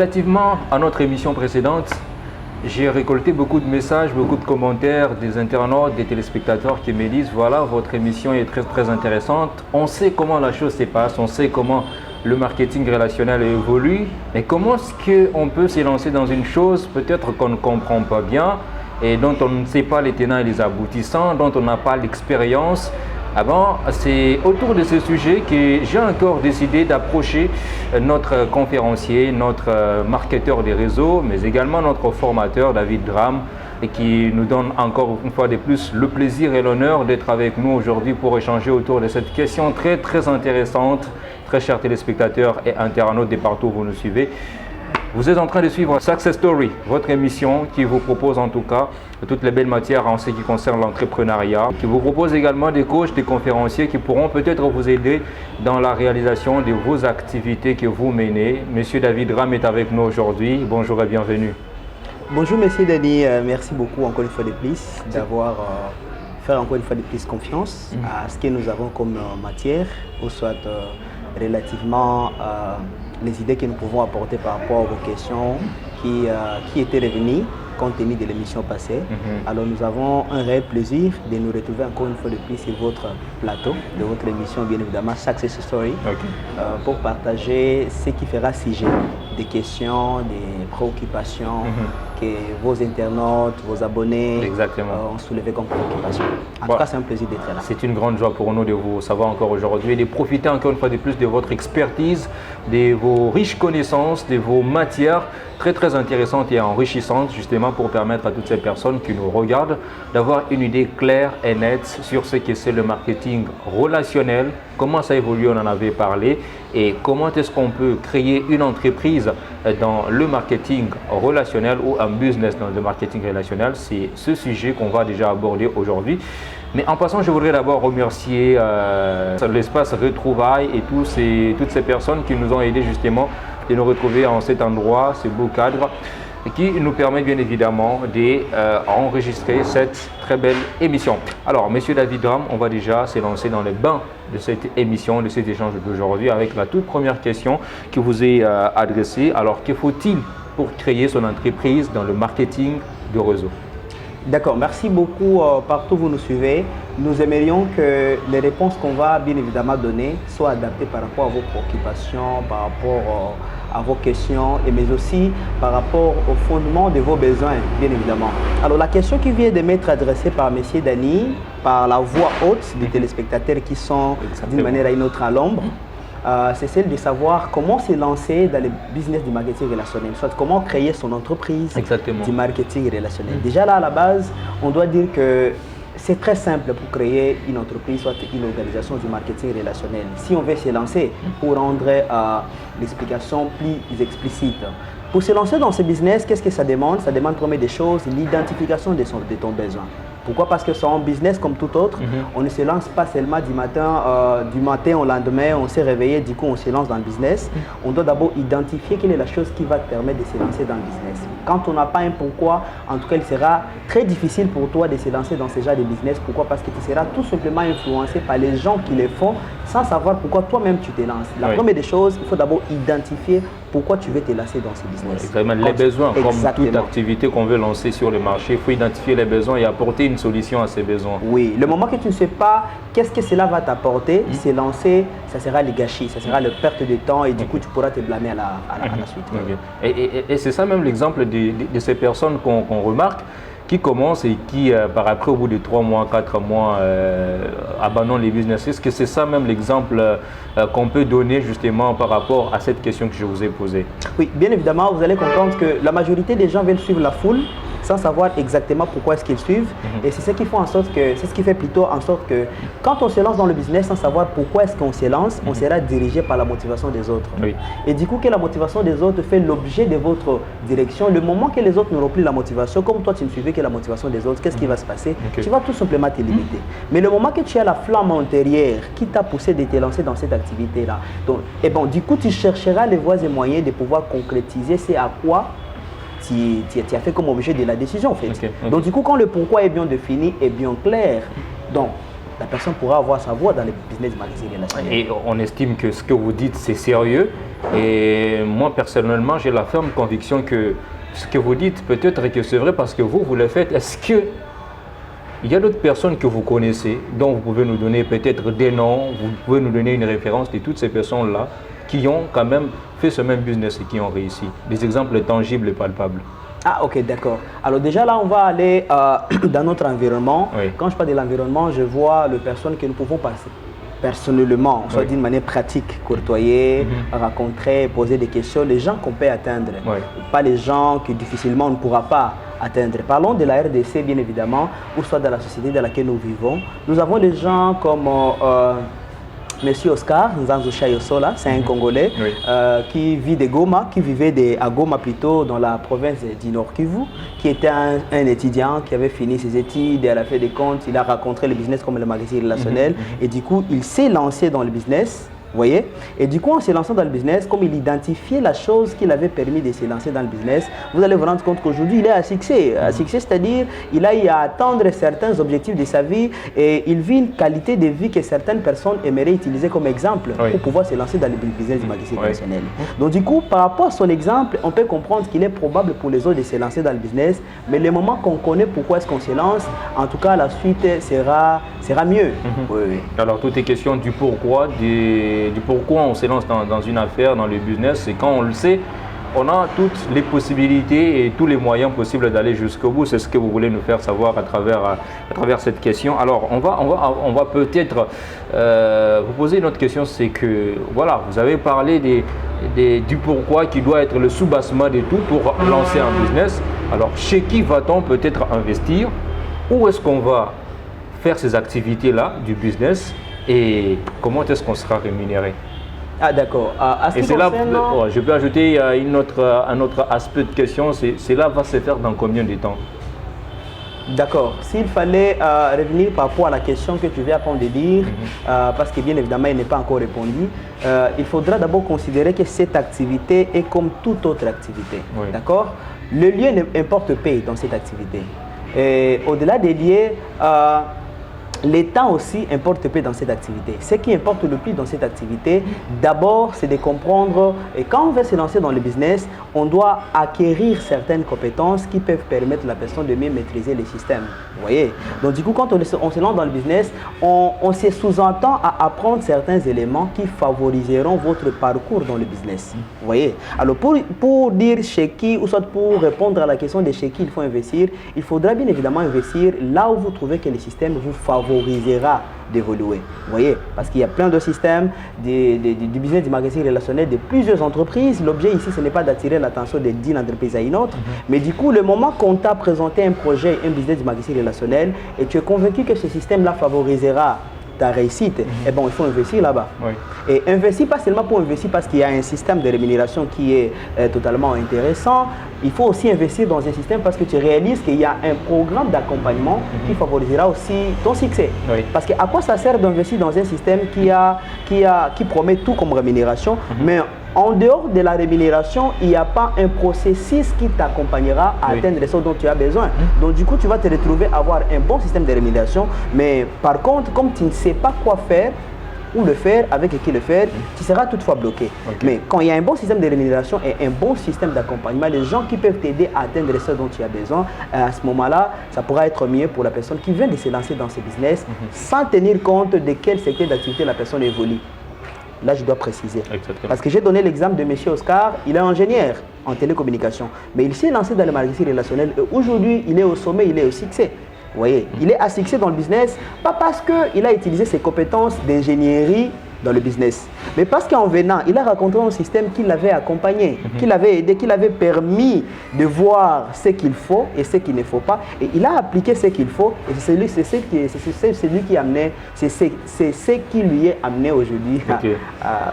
Relativement à notre émission précédente, j'ai récolté beaucoup de messages, beaucoup de commentaires des internautes, des téléspectateurs qui me disent voilà, votre émission est très intéressante. On sait comment la chose se passe, on sait comment le marketing relationnel évolue, mais comment est-ce qu'on peut s'élancer dans une chose peut-être qu'on ne comprend pas bien et dont on ne sait pas les tenants et les aboutissants, dont on n'a pas l'expérience. C'est autour de ce sujet que j'ai encore décidé d'approcher notre conférencier, notre marketeur des réseaux, mais également notre formateur David Dram, et qui nous donne encore une fois de plus le plaisir et l'honneur d'être avec nous aujourd'hui pour échanger autour de cette question très intéressante. Très chers téléspectateurs et internautes de partout où vous nous suivez, vous êtes en train de suivre Success Story, votre émission qui vous propose en tout cas toutes les belles matières en ce qui concerne l'entrepreneuriat, qui vous propose également des coachs, des conférenciers qui pourront peut-être vous aider dans la réalisation de vos activités que vous menez. Monsieur David Dram est avec nous aujourd'hui. Bonjour et bienvenue. Bonjour Monsieur Denis, merci beaucoup encore une fois de plus d'avoir fait encore une fois de plus confiance à ce que nous avons comme matière, ou soit relativement les idées que nous pouvons apporter par rapport aux questions qui étaient revenues compte tenu de l'émission passée. Alors nous avons un réel plaisir de nous retrouver encore une fois de plus sur votre plateau, de votre émission bien évidemment Success Story, pour partager ce qui fera sujet des questions, des préoccupations que vos internautes, vos abonnés ont soulevé comme préoccupation. En tout cas, c'est un plaisir d'être là. C'est une grande joie pour nous de vous savoir encore aujourd'hui et de profiter encore une fois de plus de votre expertise, de vos riches connaissances, de vos matières très intéressantes et enrichissantes justement pour permettre à toutes ces personnes qui nous regardent d'avoir une idée claire et nette sur ce que c'est le marketing relationnel, comment ça évolue, on en avait parlé, et comment est-ce qu'on peut créer une entreprise dans le marketing relationnel ou un business dans le marketing relationnel. C'est ce sujet qu'on va déjà aborder aujourd'hui. Mais en passant, je voudrais d'abord remercier l'espace Retrouvailles et toutes ces personnes qui nous ont aidés justement de nous retrouver en cet endroit, ce beau cadre, qui nous permet bien évidemment d'enregistrer cette très belle émission. Alors, Monsieur David Dram, on va déjà s'élancer dans les bains de cette émission, de cet échange d'aujourd'hui avec la toute première question qui vous est adressée. Alors, que faut-il pour créer son entreprise dans le marketing de réseau? D'accord, merci beaucoup partout où vous nous suivez. Nous aimerions que les réponses qu'on va bien évidemment donner soient adaptées par rapport à vos préoccupations, par rapport à vos questions, et mais aussi par rapport au fondement de vos besoins, bien évidemment. Alors la question qui vient de m'être adressée par M. Dani, par la voix haute des téléspectateurs qui sont d'une manière à une autre à l'ombre, c'est celle de savoir comment se lancer dans le business du marketing relationnel, soit comment créer son entreprise du marketing relationnel. Déjà là, à la base, on doit dire que c'est très simple pour créer une entreprise, soit une organisation du marketing relationnel. Si on veut se lancer, pour rendre l'explication plus explicite, pour se lancer dans ce business, qu'est-ce que ça demande? Ça demande première des choses, l'identification de ton besoin. Pourquoi? Parce que c'est un business comme tout autre. On ne se lance pas seulement du matin au lendemain, on s'est réveillé, du coup on se lance dans le business. On doit d'abord identifier quelle est la chose qui va te permettre de se lancer dans le business. Quand on n'a pas un pourquoi, en tout cas il sera très difficile pour toi de se lancer dans ce genre de business. Pourquoi? Parce que tu seras tout simplement influencé par les gens qui le font sans savoir pourquoi toi-même tu te lances. La première des choses, il faut d'abord identifier pourquoi tu veux te lancer dans ce business. Exactement, les besoins, comme toute activité qu'on veut lancer sur le marché, il faut identifier les besoins et apporter une solution à ces besoins. Oui, le moment que tu ne sais pas qu'est-ce que cela va t'apporter, se lancer, ça sera le gâchis, ça sera la perte de temps et du coup tu pourras te blâmer à la suite. Et c'est ça même l'exemple de ces personnes qu'on remarque qui commencent et qui, par après, au bout de 3 mois, 4 mois, abandonnent les business. Est-ce que c'est ça même l'exemple qu'on peut donner justement par rapport à cette question que je vous ai posée? Oui, bien évidemment, vous allez comprendre que la majorité des gens veulent suivre la foule sans savoir exactement pourquoi est-ce qu'ils suivent. Et c'est ce qui fait en sorte que, c'est ce qui fait plutôt en sorte que quand on se lance dans le business sans savoir pourquoi est-ce qu'on se lance, on sera dirigé par la motivation des autres. Et du coup, que la motivation des autres fait l'objet de votre direction, le moment que les autres n'auront plus la motivation, comme toi tu ne suivais que la motivation des autres, qu'est-ce qui va se passer? Tu vas tout simplement te limiter. Mais le moment que tu as la flamme intérieure qui t'a poussé de te lancer dans cette activité-là, du coup tu chercheras les voies et moyens de pouvoir concrétiser c'est à quoi tu as fait comme objet de la décision en fait. Donc du coup, quand le pourquoi est bien défini et bien clair, donc la personne pourra avoir sa voix dans le business du marketing relationnel. Et on estime que ce que vous dites, c'est sérieux. Et moi, personnellement, j'ai la ferme conviction que ce que vous dites, peut-être que c'est vrai parce que vous le faites. Est-ce que il y a d'autres personnes que vous connaissez, dont vous pouvez nous donner peut-être des noms, vous pouvez nous donner une référence de toutes ces personnes-là qui ont quand même fait ce même business et qui ont réussi? Des exemples tangibles et palpables. Ah ok, d'accord. Alors déjà là, on va aller dans notre environnement. Oui. Quand je parle de l'environnement, je vois les personnes que nous pouvons passer personnellement, soit d'une manière pratique, côtoyer, rencontrer, poser des questions, les gens qu'on peut atteindre, pas les gens que difficilement on ne pourra pas atteindre. Parlons de la RDC bien évidemment, ou soit dans la société dans laquelle nous vivons. Nous avons des gens comme Monsieur Oscar Nzanzu Chayosola, c'est un Congolais qui vit de Goma, qui vivait à Goma plutôt dans la province du Nord Kivu, qui était un étudiant qui avait fini ses études et à la fin des comptes, il a rencontré le business comme le marketing relationnel et du coup, il s'est lancé dans le business. Vous voyez? Et du coup, en se lançant dans le business, comme il identifiait la chose qui l'avait permis de se lancer dans le business, vous allez vous rendre compte qu'aujourd'hui, il est à succès. À succès, c'est-à-dire, il a eu à atteindre certains objectifs de sa vie et il vit une qualité de vie que certaines personnes aimeraient utiliser comme exemple pour pouvoir se lancer dans le business du marketing relationnel. Donc, du coup, par rapport à son exemple, on peut comprendre qu'il est probable pour les autres de se lancer dans le business, mais le moment qu'on connaît pourquoi est-ce qu'on se lance, en tout cas, la suite sera mieux. Alors, tout est question du pourquoi, du pourquoi on se lance dans une affaire, dans le business. Et quand on le sait, on a toutes les possibilités et tous les moyens possibles d'aller jusqu'au bout. C'est ce que vous voulez nous faire savoir à travers cette question. Alors, on va peut-être vous poser une autre question. C'est que, voilà, vous avez parlé du pourquoi qui doit être le soubassement de tout pour lancer un business. Alors, chez qui va-t-on peut-être investir? Où est-ce qu'on va faire ces activités-là du business? Et comment est-ce qu'on sera rémunéré? Ah d'accord. Et c'est là, je peux ajouter un autre aspect de question, cela va se faire dans combien de temps? D'accord. S'il fallait revenir par rapport à la question que tu viens de dire, parce que bien évidemment, il n'est pas encore répondu, il faudra d'abord considérer que cette activité est comme toute autre activité. D'accord? Le lieu importe peu dans cette activité. Et au-delà des lieux, l'état aussi importe peu dans cette activité. Ce qui importe le plus dans cette activité, d'abord, c'est de comprendre, et quand on veut se lancer dans le business, on doit acquérir certaines compétences qui peuvent permettre à la personne de mieux maîtriser les systèmes. Vous voyez? Donc du coup, quand on se lance dans le business, on se sous-entend à apprendre certains éléments qui favoriseront votre parcours dans le business. Vous voyez? Alors pour dire chez qui, ou soit pour répondre à la question de chez qui il faut investir, il faudra bien évidemment investir là où vous trouvez que le système vous favorisera d'évoluer. Vous voyez, parce qu'il y a plein de systèmes du business du marketing relationnel de plusieurs entreprises. L'objet ici, ce n'est pas d'attirer l'attention d'une entreprise à une autre, mais du coup, le moment qu'on t'a présenté un projet, un business du marketing relationnel, et tu es convaincu que ce système-là favorisera ta réussite, eh ben, il faut investir là-bas. Et investir pas seulement pour investir parce qu'il y a un système de rémunération qui est totalement intéressant, il faut aussi investir dans un système parce que tu réalises qu'il y a un programme d'accompagnement qui favorisera aussi ton succès. Parce qu'à quoi ça sert d'investir dans un système qui promet tout comme rémunération, mais en dehors de la rémunération, il n'y a pas un processus qui t'accompagnera à atteindre ce dont tu as besoin. Donc du coup, tu vas te retrouver à avoir un bon système de rémunération, mais par contre, comme tu ne sais pas quoi faire, où le faire, avec qui le faire, tu seras toutefois bloqué. Mais quand il y a un bon système de rémunération et un bon système d'accompagnement, les gens qui peuvent t'aider à atteindre ce dont tu as besoin, à ce moment-là, ça pourra être mieux pour la personne qui vient de se lancer dans ce business sans tenir compte de quel secteur d'activité la personne évolue. Là, je dois préciser. Parce que j'ai donné l'exemple de M. Oscar, il est ingénieur en télécommunication, mais il s'est lancé dans le marketing relationnel et aujourd'hui, il est au sommet, il est au succès. Vous voyez, il est à succès dans le business, pas parce qu'il a utilisé ses compétences d'ingénierie dans le business, mais parce qu'en venant, il a rencontré un système qui l'avait accompagné, qui l'avait aidé, qui l'avait permis de voir ce qu'il faut et ce qu'il ne faut pas, et il a appliqué ce qu'il faut, et c'est celui qui amenait, c'est ce qui lui est amené aujourd'hui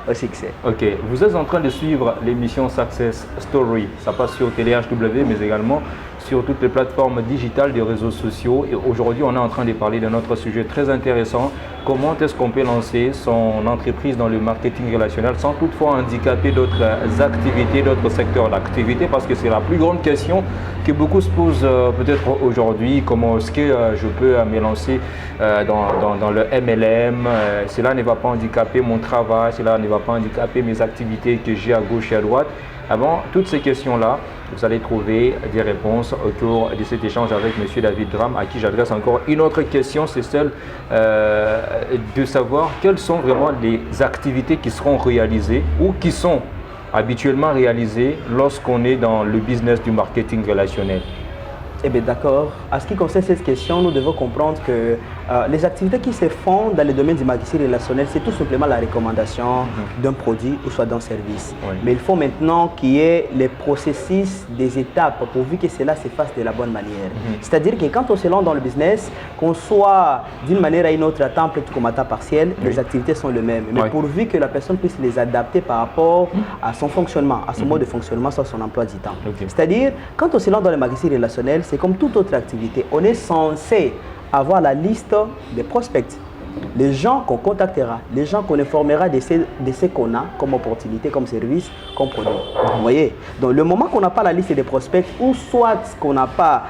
au succès. Ok, vous êtes en train de suivre l'émission Success Story, ça passe sur TeleHW, mais également sur toutes les plateformes digitales des réseaux sociaux. Et aujourd'hui, on est en train de parler de notre sujet très intéressant. Comment est-ce qu'on peut lancer son entreprise dans le marketing relationnel sans toutefois handicaper d'autres activités, d'autres secteurs d'activité? Parce que c'est la plus grande question que beaucoup se posent peut-être aujourd'hui, comment est-ce que je peux me lancer dans le MLM, cela ne va pas handicaper mon travail, cela ne va pas handicaper mes activités que j'ai à gauche et à droite. Avant toutes ces questions-là, vous allez trouver des réponses autour de cet échange avec M. David Dram, à qui j'adresse encore une autre question, c'est celle de savoir quelles sont vraiment les activités qui seront réalisées ou qui sont habituellement réalisées lorsqu'on est dans le business du marketing relationnel. Eh bien d'accord. À ce qui concerne cette question, nous devons comprendre que les activités qui se font dans le domaine du marketing relationnel, c'est tout simplement la recommandation d'un produit ou soit d'un service. Oui. Mais il faut maintenant qu'il y ait les processus, des étapes, pourvu que cela se fasse de la bonne manière. C'est-à-dire que quand on se lance dans le business, qu'on soit d'une manière à une autre à temps plein comme à temps partiel, les activités sont les mêmes. Mais pourvu que la personne puisse les adapter par rapport à son fonctionnement, à son mode de fonctionnement, soit son emploi du temps. C'est-à-dire, quand on se lance dans le marketing relationnel, c'est comme toute autre activité. On est censé avoir la liste des prospects, les gens qu'on contactera, les gens qu'on informera de ce qu'on a comme opportunité, comme service, comme produit. Vous voyez? Donc le moment qu'on n'a pas la liste des prospects ou soit qu'on n'a pas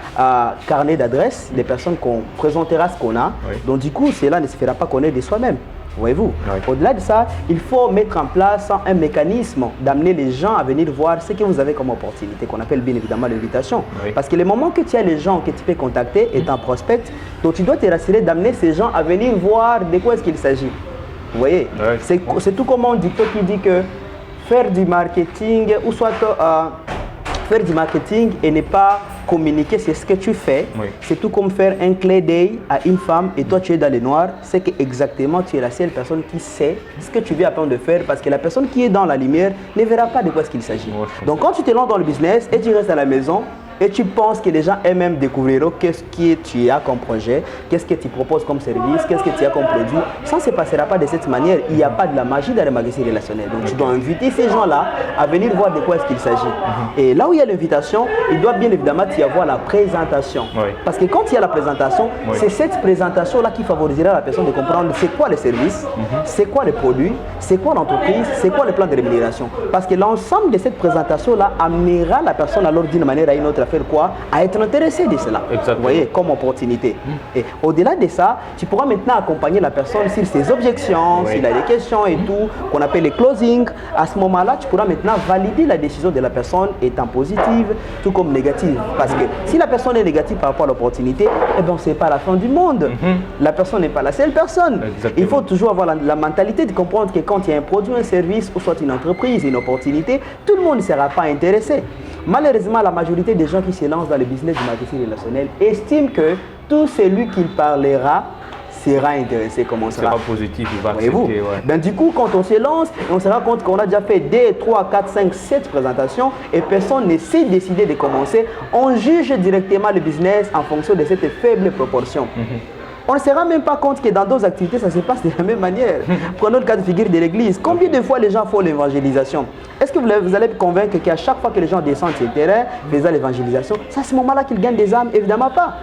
carnet d'adresse des personnes qu'on présentera ce qu'on a, donc du coup cela ne se fera pas connaître de soi-même. Voyez-vous, au-delà de ça, il faut mettre en place un mécanisme d'amener les gens à venir voir ce que vous avez comme opportunité, qu'on appelle bien évidemment l'invitation. Parce que le moment que tu as les gens que tu peux contacter est un prospect, donc tu dois te rassurer d'amener ces gens à venir voir de quoi est-ce qu'il s'agit. Vous voyez, c'est tout comme on dit, qui dit que faire du marketing ou soit faire du marketing et ne pas communiquer, c'est ce que tu fais. C'est tout comme faire un clin d'œil à une femme et toi tu es dans le noir, c'est que exactement tu es la seule personne qui sait ce que tu viens attendre de faire parce que la personne qui est dans la lumière ne verra pas de quoi il s'agit. Donc quand tu te lances dans le business et tu restes à la maison, et tu penses que les gens eux-mêmes découvriront qu'est-ce que tu as comme projet, qu'est-ce que tu proposes comme service, qu'est-ce que tu as comme produit. Ça ne se passera pas de cette manière. Il n'y a pas de la magie dans le marketing relationnel. Donc tu dois inviter ces gens-là à venir voir de quoi est-ce qu'il s'agit. Et là où il y a l'invitation, il doit bien évidemment y avoir la présentation. Parce que quand il y a la présentation, c'est cette présentation-là qui favorisera la personne de comprendre c'est quoi le service, c'est quoi le produit, c'est quoi l'entreprise, c'est quoi le plan de rémunération. Parce que l'ensemble de cette présentation-là amènera la personne alors d'une manière à une autre à faire quoi? À être intéressé de cela. Exactement. Vous voyez, comme opportunité. Et au-delà de ça, tu pourras maintenant accompagner la personne sur ses objections, s'il a des questions et tout, qu'on appelle les closing. À ce moment-là, tu pourras maintenant valider la décision de la personne étant positive, tout comme négative. Parce que si la personne est négative par rapport à l'opportunité, eh bien, c'est pas la fin du monde. La personne n'est pas la seule personne. Exactement. Il faut toujours avoir la mentalité de comprendre que quand il y a un produit, un service, ou soit une entreprise, une opportunité, tout le monde ne sera pas intéressé. Malheureusement, la majorité des gens qui se lancent dans le business du marketing relationnel estiment que tout celui qui parlera sera intéressé, comment ça sera positif, il va accepter. Ben, du coup, quand on se lance, on se rend compte qu'on a déjà fait 2, 3, 4, 5, 7 présentations et personne ne s'est décidé de commencer. On juge directement le business en fonction de cette faible proportion. On ne se rend même pas compte que dans d'autres activités, ça se passe de la même manière. Prenons le cas de figure de l'église. Combien de fois les gens font l'évangélisation? Est-ce que vous allez me convaincre qu'à chaque fois que les gens descendent sur le terrain, faisant l'évangélisation, c'est à ce moment-là qu'ils gagnent des âmes? Évidemment pas.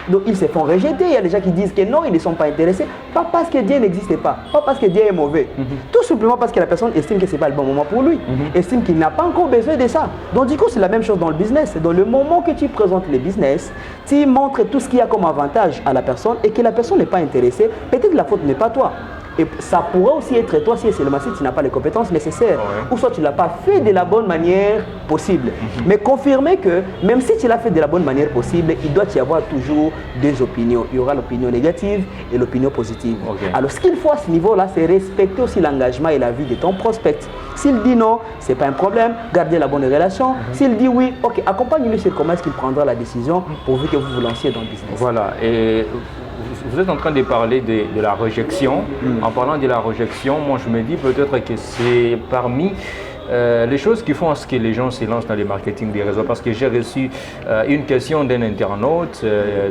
Donc ils se font rejeter. Il y a des gens qui disent que non, ils ne sont pas intéressés. Pas parce que Dieu n'existe pas. Pas parce que Dieu est mauvais. Tout simplement parce que la personne estime que ce n'est pas le bon moment pour lui. Estime qu'il n'a pas encore besoin de ça. Donc du coup, c'est la même chose dans le business. Dans le moment que tu présentes le business, tu montres tout ce qu'il y a comme avantage à la personne et que la personne n'est pas intéressée. Peut-être que la faute n'est pas toi. Et ça pourrait aussi être toi si seulement si tu n'as pas les compétences nécessaires. Ou soit tu ne l'as pas fait de la bonne manière possible. Mais confirmez que même si tu l'as fait de la bonne manière possible, il doit y avoir toujours deux opinions. Il y aura l'opinion négative et l'opinion positive. Alors ce qu'il faut à ce niveau-là, c'est respecter aussi l'engagement et la vie de ton prospect. S'il dit non, ce n'est pas un problème, gardez la bonne relation. S'il dit oui, ok, accompagnez-le sur comment est-ce qu'il prendra la décision pourvu que vous vous lanciez dans le business. Voilà. Et vous êtes en train de parler de la rejection. En parlant de la rejection, moi je me dis peut-être que c'est parmi les choses qui font à ce que les gens se lancent dans le marketing des réseaux. Parce que j'ai reçu une question d'un internaute,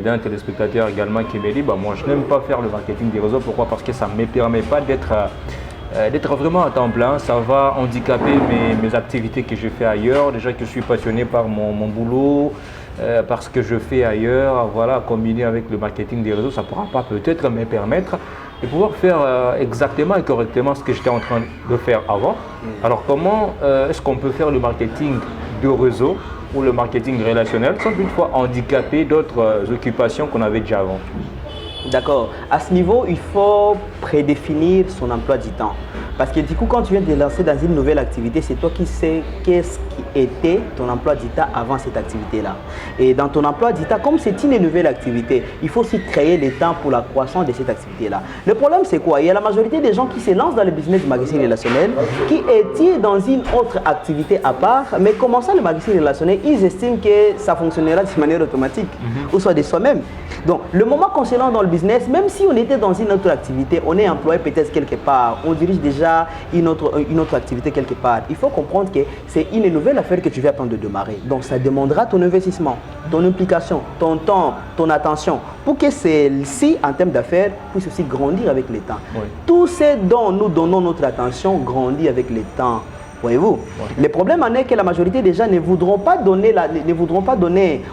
d'un téléspectateur également qui me dit moi je n'aime pas faire le marketing des réseaux. Pourquoi? Parce que ça ne me permet pas d'être vraiment à temps plein. Ça va handicaper mes activités que je fais ailleurs. Déjà que je suis passionné par mon boulot. parce que je fais ailleurs, voilà, combiné avec le marketing des réseaux, ça ne pourra pas peut-être me permettre de pouvoir faire exactement et correctement ce que j'étais en train de faire avant. Alors comment est-ce qu'on peut faire le marketing de réseau ou le marketing relationnel sans toutefois handicaper d'autres occupations qu'on avait déjà avant? D'accord. À ce niveau, il faut prédéfinir son emploi du temps. Parce que du coup, quand tu viens de te lancer dans une nouvelle activité, c'est toi qui sais qu'est-ce qui était ton emploi du temps avant cette activité-là. Et dans ton emploi du temps, comme c'est une nouvelle activité, il faut aussi créer le temps pour la croissance de cette activité-là. Le problème, c'est quoi? Il y a la majorité des gens qui se lancent dans le business du marketing relationnel, qui étaient dans une autre activité à part, mais commençant le marketing relationnel, ils estiment que ça fonctionnera de manière automatique, ou soit de soi-même. Donc, le moment qu'on se lance dans le business, même si on était dans une autre activité, on est employé peut-être quelque part, on dirige déjà une autre activité quelque part. Il faut comprendre que c'est une nouvelle affaire que tu viens attendre de démarrer. Donc, ça demandera ton investissement, ton implication, ton temps, ton attention, pour que celle-ci, en termes d'affaires, puisse aussi grandir avec le temps. Oui. Tout ce dont nous donnons notre attention grandit avec le temps. Voyez-vous, le problème en est que la majorité des gens ne voudront pas donner,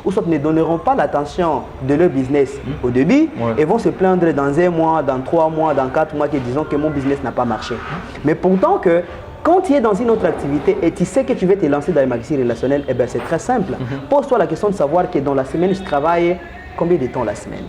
ou soit ne donneront pas l'attention de leur business au début et vont se plaindre dans 1 mois, dans 3 mois, dans 4 mois, qui disons que mon business n'a pas marché. Mais pourtant que quand tu es dans une autre activité et tu sais que tu veux te lancer dans le marketing relationnel, eh bien c'est très simple. Pose-toi la question de savoir que dans la semaine, je travaille combien de temps la semaine?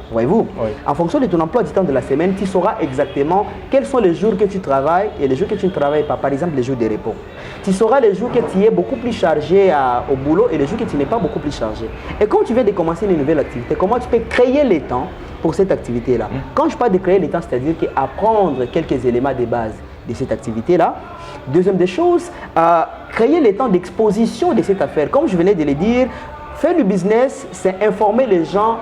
Voyez-vous, en fonction de ton emploi du temps de la semaine, tu sauras exactement quels sont les jours que tu travailles et les jours que tu ne travailles pas, par exemple les jours de repos. Tu sauras les jours que tu es beaucoup plus chargé au boulot et les jours que tu n'es pas beaucoup plus chargé. Et quand tu viens de commencer une nouvelle activité, comment tu peux créer les temps pour cette activité-là? Quand je parle de créer les temps, c'est-à-dire apprendre quelques éléments de base de cette activité-là. Deuxième des choses, créer les temps d'exposition de cette affaire. Comme je venais de le dire, faire du business, c'est informer les gens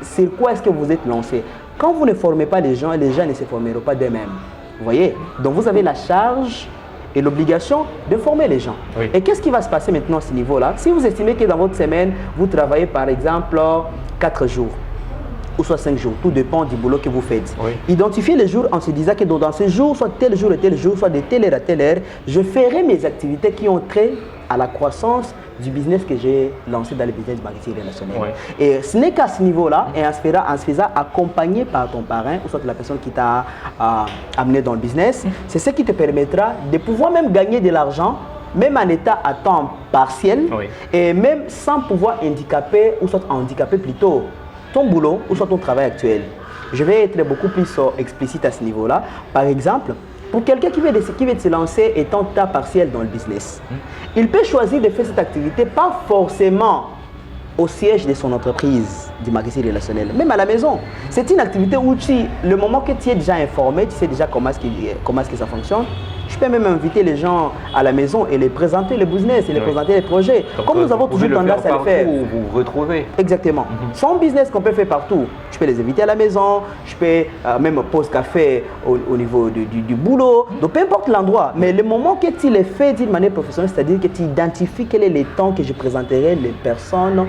sur quoi est-ce que vous êtes lancé. Quand vous ne formez pas les gens ne se formeront pas d'eux-mêmes. Vous voyez? Donc vous avez la charge et l'obligation de former les gens. Oui. Et qu'est-ce qui va se passer maintenant à ce niveau-là? Si vous estimez que dans votre semaine, vous travaillez par exemple 4 jours, ou soit 5 jours, tout dépend du boulot que vous faites. Oui. Identifiez les jours en se disant que dans ce jour, soit tel jour et tel jour, soit de telle heure à telle heure, je ferai mes activités qui ont trait à la croissance du business que j'ai lancé dans le business marketing relationnel. Oui. Et ce n'est qu'à ce niveau-là, et en se faisant accompagner par ton parrain, ou soit la personne qui t'a amené dans le business, c'est ce qui te permettra de pouvoir même gagner de l'argent, même en état à temps partiel, et même sans pouvoir handicaper, ou soit handicaper plutôt, ton boulot ou soit ton travail actuel. Je vais être beaucoup plus explicite à ce niveau-là. Par exemple, pour quelqu'un qui veut se lancer étant temps partiel dans le business, il peut choisir de faire cette activité pas forcément au siège de son entreprise du marketing relationnel, même à la maison. C'est une activité où le moment que tu es déjà informé, tu sais déjà comment est-ce que ça fonctionne. Je peux même inviter les gens à la maison et les présenter le business et les présenter les projets. Comme nous avons toujours tendance à le faire. Où vous vous retrouvez. Exactement. C'est un business qu'on peut faire partout. Je peux les inviter à la maison, je peux même poser café au niveau du boulot. Donc peu importe l'endroit. Mais le moment que tu les fais d'une manière professionnelle, c'est-à-dire que tu identifies quel est le temps que je présenterai les personnes,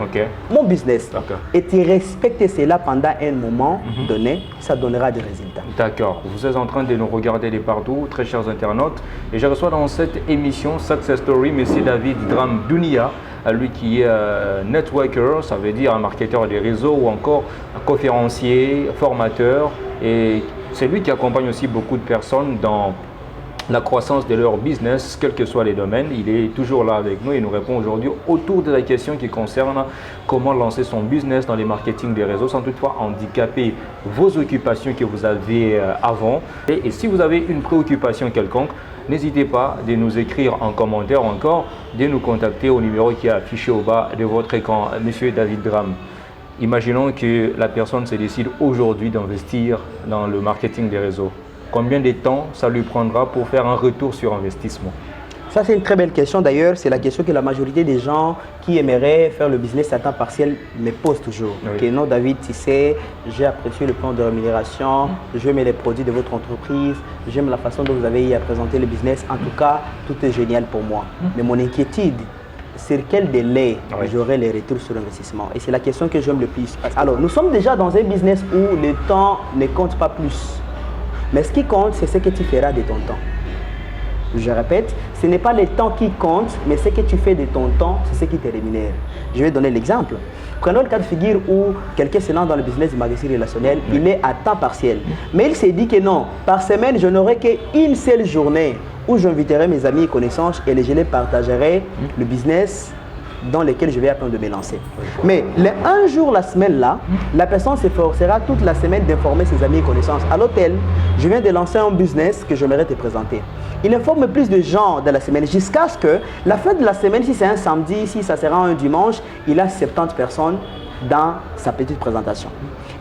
mon business. Et tu respectes cela pendant un moment donné, ça donnera des résultats. D'accord. Vous êtes en train de nous regarder de partout, très chers internautes. Et je reçois dans cette émission Success Story M. David Dram Dunia, lui qui est networker, ça veut dire un marketeur des réseaux ou encore un conférencier, formateur. Et c'est lui qui accompagne aussi beaucoup de personnes dans la croissance de leur business, quels que soient les domaines. Il est toujours là avec nous et nous répond aujourd'hui autour de la question qui concerne comment lancer son business dans les marketing des réseaux sans toutefois handicaper vos occupations que vous avez avant. Et si vous avez une préoccupation quelconque, n'hésitez pas de nous écrire en commentaire ou encore de nous contacter au numéro qui est affiché au bas de votre écran. Monsieur David Dram, imaginons que la personne se décide aujourd'hui d'investir dans le marketing des réseaux. Combien de temps ça lui prendra pour faire un retour sur investissement? Ça, c'est une très belle question. D'ailleurs, c'est la question que la majorité des gens qui aimeraient faire le business à temps partiel me posent toujours. Oui. Non, David, tu sais, j'ai apprécié le plan de rémunération, j'aime les produits de votre entreprise, j'aime la façon dont vous avez à présenter le business. En tout cas, tout est génial pour moi. Mais mon inquiétude, sur quel délai j'aurai les retours sur investissement? Et c'est la question que j'aime le plus. Alors, nous sommes déjà dans un business où le temps ne compte pas plus. Mais ce qui compte, c'est ce que tu feras de ton temps. Je répète, ce n'est pas le temps qui compte, mais ce que tu fais de ton temps, c'est ce qui te rémunère. Je vais donner l'exemple. Prenons le cas de figure où quelqu'un se lance dans le business du marketing relationnel, il est à temps partiel. Mais il s'est dit que non, par semaine, je n'aurai qu'une seule journée où j'inviterai mes amis et connaissances et je les partagerai le business dans lequel je vais attendre de me lancer. Mais un jour la semaine là, la personne s'efforcera toute la semaine d'informer ses amis et connaissances. À l'hôtel, je viens de lancer un business que j'aimerais te présenter. Il informe plus de gens de la semaine jusqu'à ce que la fin de la semaine, si c'est un samedi, si ça sera un dimanche, il a 70 personnes dans sa petite présentation.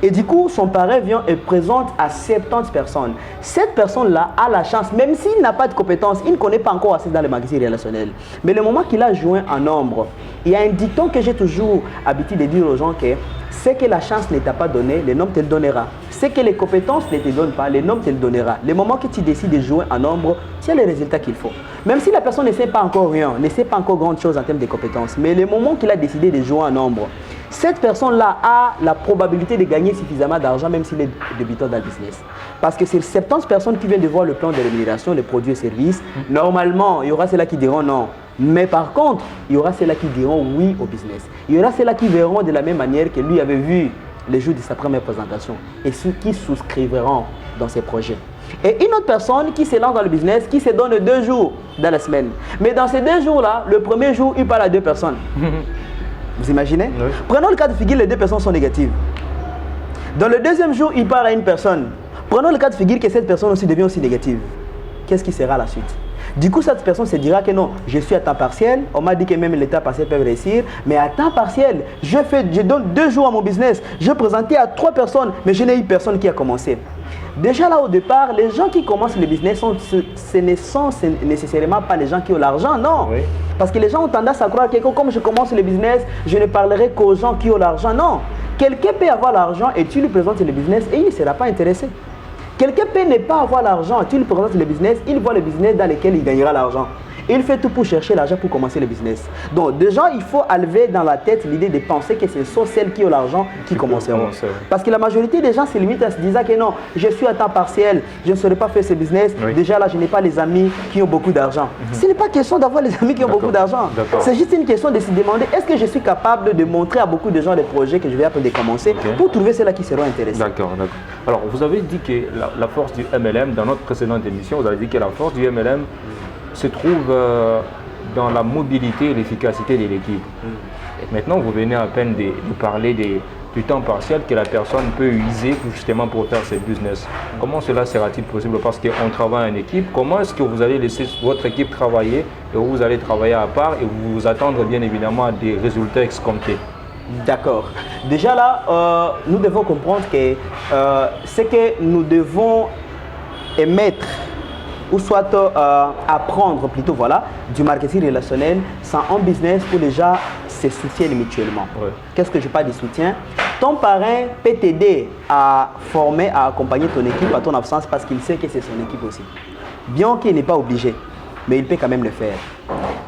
Et du coup, son parrain vient et présente à 70 personnes. Cette personne-là a la chance, même s'il n'a pas de compétences, il ne connaît pas encore assez dans le marketing relationnel. Mais le moment qu'il a joint en nombre, il y a un dicton que j'ai toujours habitué de dire aux gens que ce que la chance ne t'a pas donné, le nom te le donnera. Ce que les compétences ne te donnent pas, le nom te le donnera. Le moment que tu décides de jouer en nombre, tu as les résultats qu'il faut. Même si la personne ne sait pas encore rien, ne sait pas encore grande chose en termes de compétences, mais le moment qu'il a décidé de jouer en nombre, cette personne-là a la probabilité de gagner suffisamment d'argent même s'il est débutant dans le business. Parce que c'est 70 personnes qui viennent de voir le plan de rémunération, les produits et services. Normalement, il y aura ceux-là qui diront non. Mais par contre, il y aura ceux-là qui diront oui au business. Il y aura ceux-là qui verront de la même manière que lui avait vu les jours de sa première présentation et ceux qui souscriveront dans ses projets. Et une autre personne qui se lance dans le business, qui se donne 2 jours dans la semaine. Mais dans ces 2 jours-là, le premier jour, il parle à 2 personnes. Vous imaginez? Oui. Prenons le cas de figure, les 2 personnes sont négatives. Dans le deuxième jour, il parle à une personne. Prenons le cas de figure que cette personne aussi devient aussi négative. Qu'est-ce qui sera la suite? Du coup, cette personne se dira que non, je suis à temps partiel. On m'a dit que même les temps partiels peuvent réussir. Mais à temps partiel, je donne 2 jours à mon business. Je présentais à 3 personnes, mais je n'ai eu personne qui a commencé. Déjà là au départ, les gens qui commencent le business, ce ne sont nécessairement pas les gens qui ont l'argent, non. Oui. Parce que les gens ont tendance à croire que comme je commence le business, je ne parlerai qu'aux gens qui ont l'argent. Non. Quelqu'un peut avoir l'argent et tu lui présentes le business et il ne sera pas intéressé. Quelqu'un peut ne pas avoir l'argent, tu lui présentes le business, il voit le business dans lequel il gagnera l'argent. Il fait tout pour chercher l'argent pour commencer le business. Donc, déjà, il faut enlever dans la tête l'idée de penser que ce sont celles qui ont l'argent qui commenceront. Parce que la majorité des gens se limitent à se dire que non, je suis à temps partiel, je ne saurais pas faire ce business. Oui. Déjà là, je n'ai pas les amis qui ont beaucoup d'argent. Ce n'est pas question d'avoir les amis qui ont beaucoup d'argent. C'est juste une question de se demander, est-ce que je suis capable de montrer à beaucoup de gens les projets que je vais appeler de commencer pour trouver ceux-là qui seront intéressés. D'accord, d'accord. Alors, vous avez dit que la force du MLM, dans notre précédente émission, vous avez dit que la force du MLM se trouve dans la mobilité et l'efficacité de l'équipe. Et maintenant, vous venez à peine de parler du temps partiel que la personne peut user justement pour faire ses business. Comment cela sera-t-il possible? Parce qu'on travaille en équipe. Comment est-ce que vous allez laisser votre équipe travailler et vous allez travailler à part et vous attendre bien évidemment à des résultats escomptés? D'accord. Déjà là, nous devons comprendre que ce que nous devons émettre ou soit apprendre plutôt du marketing relationnel sans un business pour déjà se soutenir mutuellement. Ouais. Qu'est-ce que je parle de soutien? Ton parrain peut t'aider à former, à accompagner ton équipe à ton absence parce qu'il sait que c'est son équipe aussi. Bien qu'il n'est pas obligé, mais il peut quand même le faire.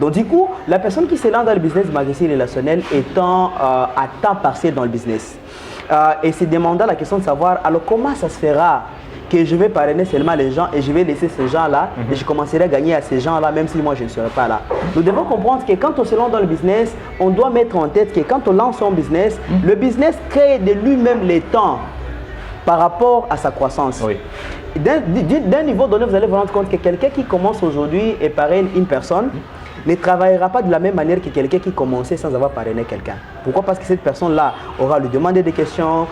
Donc du coup, la personne qui se lance dans le business marketing relationnel étant à temps partiel dans le business et se demandant la question de savoir alors comment ça se fera que je vais parrainer seulement les gens et je vais laisser ces gens-là et je commencerai à gagner à ces gens-là même si moi je ne serai pas là. Nous devons comprendre que quand on se lance dans le business, on doit mettre en tête que quand on lance son business, le business crée de lui-même les temps par rapport à sa croissance. Oui. D'un niveau donné, vous allez vous rendre compte que quelqu'un qui commence aujourd'hui et parraine une personne ne travaillera pas de la même manière que quelqu'un qui commençait sans avoir parrainé quelqu'un. Pourquoi? Parce que cette personne-là aura lui demander des questions,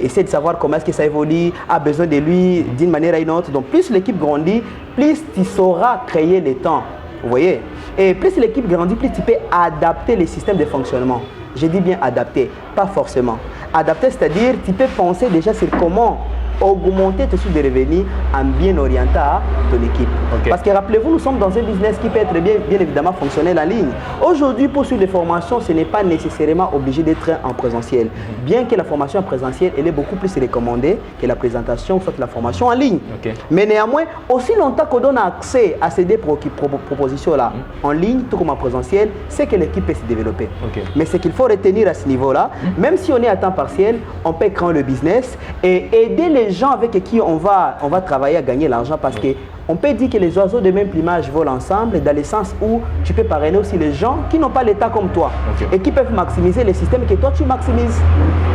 essayer de savoir comment est-ce que ça évolue, a besoin de lui d'une manière à une autre. Donc plus l'équipe grandit, plus tu sauras créer les temps. Vous voyez? Et plus l'équipe grandit, plus tu peux adapter les systèmes de fonctionnement. Je dis bien adapter, pas forcément. Adapter, c'est-à-dire tu peux penser déjà sur comment augmenter tes sources de revenus en bien orientant ton équipe. Okay. Parce que rappelez-vous, nous sommes dans un business qui peut être bien évidemment fonctionnel en ligne. Aujourd'hui, pour suivre des formations, ce n'est pas nécessairement obligé d'être en présentiel. Bien que la formation en présentiel, elle est beaucoup plus recommandée que la présentation ou soit la formation en ligne. Okay. Mais néanmoins, aussi longtemps qu'on donne accès à ces deux propositions-là, en ligne, tout comme en présentiel, c'est que l'équipe peut se développer. Okay. Mais ce qu'il faut retenir à ce niveau-là, même si on est à temps partiel, on peut créer le business et aider les les gens avec qui on va travailler à gagner l'argent parce que on peut dire que les oiseaux de même plumage volent ensemble dans le sens où tu peux parrainer aussi les gens qui n'ont pas l'état comme toi et qui peuvent maximiser les systèmes que toi tu maximises.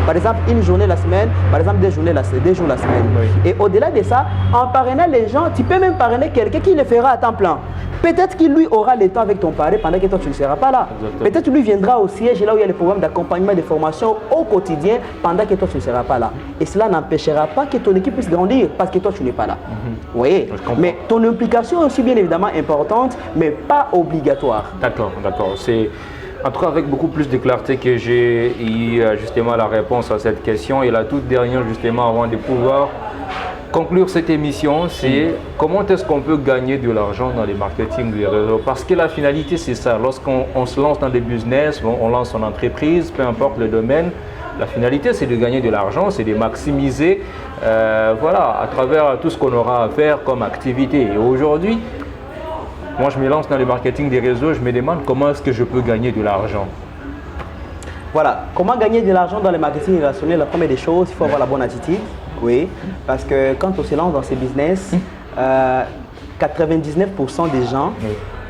Par exemple, une journée la semaine, par exemple 2 jours la semaine. Et au-delà de ça, en parrainant les gens, tu peux même parrainer quelqu'un qui le fera à temps plein. Peut-être qu'il lui aura le temps avec ton parrain pendant que toi tu ne seras pas là. Peut-être lui viendra au siège là où il y a les programmes d'accompagnement de formation au quotidien pendant que toi tu ne seras pas là. Et cela n'empêchera pas que ton équipe puisse grandir parce que toi tu n'es pas là. Vous voyez? Mais ton implication est aussi bien évidemment importante, mais pas obligatoire. D'accord. C'est en tout cas avec beaucoup plus de clarté que j'ai eu justement la réponse à cette question. Et la toute dernière justement avant de pouvoir conclure cette émission, c'est comment est-ce qu'on peut gagner de l'argent dans les marketing des réseaux? Parce que la finalité, c'est ça. Lorsqu'on se lance dans des business, on lance son entreprise, peu importe le domaine, la finalité, c'est de gagner de l'argent, c'est de maximiser voilà, à travers tout ce qu'on aura à faire comme activité. Et aujourd'hui, moi, je me lance dans le marketing des réseaux, je me demande comment est-ce que je peux gagner de l'argent. Voilà, comment gagner de l'argent dans le marketing relationnel? La première des choses, il faut avoir la bonne attitude. Oui, parce que quand on se lance dans ces business, 99% des gens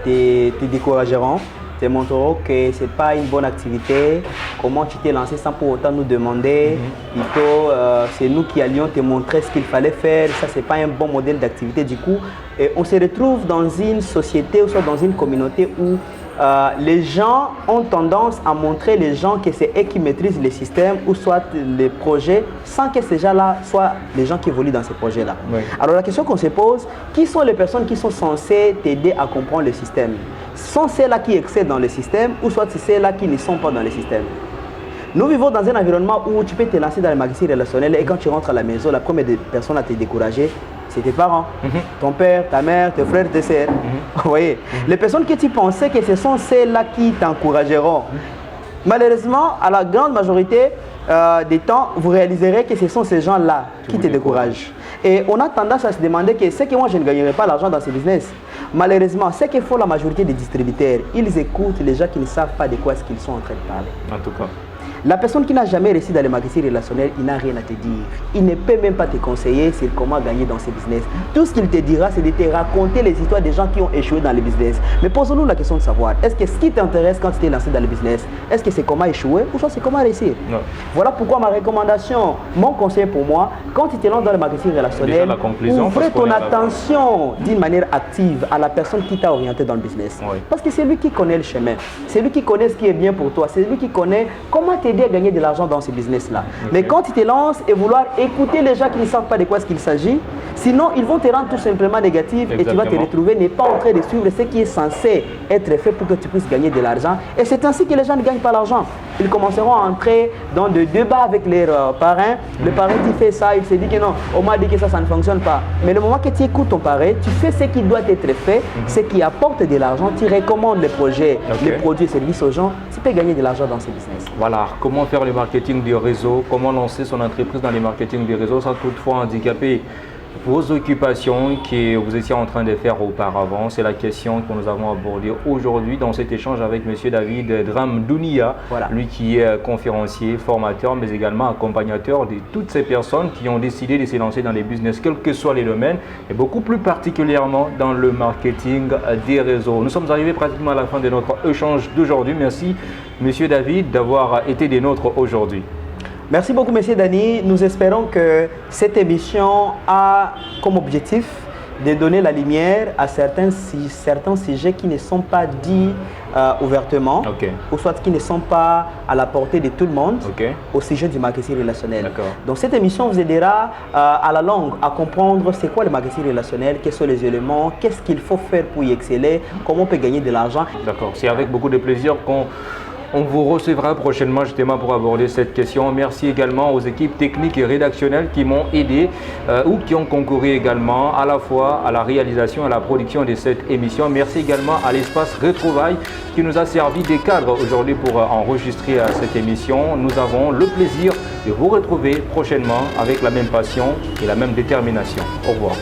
te décourageront, te montreront que ce n'est pas une bonne activité, comment tu t'es lancé sans pour autant nous demander. Plutôt, c'est nous qui allions te montrer ce qu'il fallait faire, ça ce n'est pas un bon modèle d'activité. Du coup, on se retrouve dans une société ou soit dans une communauté où les gens ont tendance à montrer les gens que c'est eux qui maîtrisent les systèmes ou soit les projets sans que ces gens-là soient les gens qui évoluent dans ces projets-là. Oui. Alors la question qu'on se pose, qui sont les personnes qui sont censées t'aider à comprendre le système? Sont celles-là qui excellent dans le système ou soit c'est celles-là qui ne sont pas dans le système? Nous vivons dans un environnement où tu peux te lancer dans le marketing relationnel et quand tu rentres à la maison, la première des personnes à te décourager, c'est tes parents, ton père, ta mère, tes frères, tes sœurs. Vous voyez, les personnes que tu pensais que ce sont celles-là qui t'encourageront. Malheureusement, à la grande majorité des temps, vous réaliserez que ce sont ces gens-là qui te découragent. Et on a tendance à se demander que c'est que moi je ne gagnerai pas l'argent dans ce business. Malheureusement, c'est qu'il faut la majorité des distributeurs. Ils écoutent les gens qui ne savent pas de quoi est-ce qu'ils sont en train de parler. En tout cas. La personne qui n'a jamais réussi dans le marketing relationnel, il n'a rien à te dire. Il ne peut même pas te conseiller sur comment gagner dans ce business. Tout ce qu'il te dira, c'est de te raconter les histoires des gens qui ont échoué dans le business. Mais posons-nous la question de savoir, est-ce que ce qui t'intéresse quand tu t'es lancé dans le business, est-ce que c'est comment échouer ou soit c'est comment réussir? Non. Voilà pourquoi ma recommandation, mon conseil pour moi, quand tu te lances dans le marketing relationnel, ouvre ton attention d'une manière active à la personne qui t'a orienté dans le business. Oui. Parce que c'est lui qui connaît le chemin. C'est lui qui connaît ce qui est bien pour toi. C'est lui qui connaît comment t'aider à gagner de l'argent dans ce business-là. Okay. Mais quand tu te lances et vouloir écouter les gens qui ne savent pas de quoi est-ce qu'il s'agit, sinon ils vont te rendre tout simplement négatif. Exactement. Et tu vas te retrouver n'est pas en train de suivre ce qui est censé être fait pour que tu puisses gagner de l'argent. Et c'est ainsi que les gens ne gagnent pas l'argent. Ils commenceront à entrer dans de débats avec leurs parrains. Le parrain qui fait ça, il se dit que non, on m'a dit que ça ne fonctionne pas. Mais le moment que tu écoutes ton parrain, tu fais ce qui doit être fait, ce qui apporte de l'argent, tu recommandes les projets, les produits et services aux gens, tu peux gagner de l'argent dans ce business. Voilà, comment faire le marketing du réseau, comment lancer son entreprise dans le marketing du réseau sans toutefois handicaper vos occupations que vous étiez en train de faire auparavant. C'est la question que nous avons abordée aujourd'hui dans cet échange avec M. David Dramdounia, voilà. Lui qui est conférencier, formateur, mais également accompagnateur de toutes ces personnes qui ont décidé de se lancer dans les business, quels que soient les domaines, et beaucoup plus particulièrement dans le marketing des réseaux. Nous sommes arrivés pratiquement à la fin de notre échange d'aujourd'hui. Merci M. David d'avoir été des nôtres aujourd'hui. Merci beaucoup, M. Dani. Nous espérons que cette émission a comme objectif de donner la lumière à certains sujets qui ne sont pas dits ouvertement, ou soit qui ne sont pas à la portée de tout le monde au sujet du marketing relationnel. Donc cette émission vous aidera à la longue à comprendre c'est quoi le marketing relationnel, quels sont les éléments, qu'est-ce qu'il faut faire pour y exceller, comment on peut gagner de l'argent. D'accord, c'est avec beaucoup de plaisir qu'on vous recevra prochainement justement pour aborder cette question. Merci également aux équipes techniques et rédactionnelles qui m'ont aidé ou qui ont concouru également à la fois à la réalisation et à la production de cette émission. Merci également à l'espace Retrouvailles qui nous a servi des cadres aujourd'hui pour enregistrer cette émission. Nous avons le plaisir de vous retrouver prochainement avec la même passion et la même détermination. Au revoir.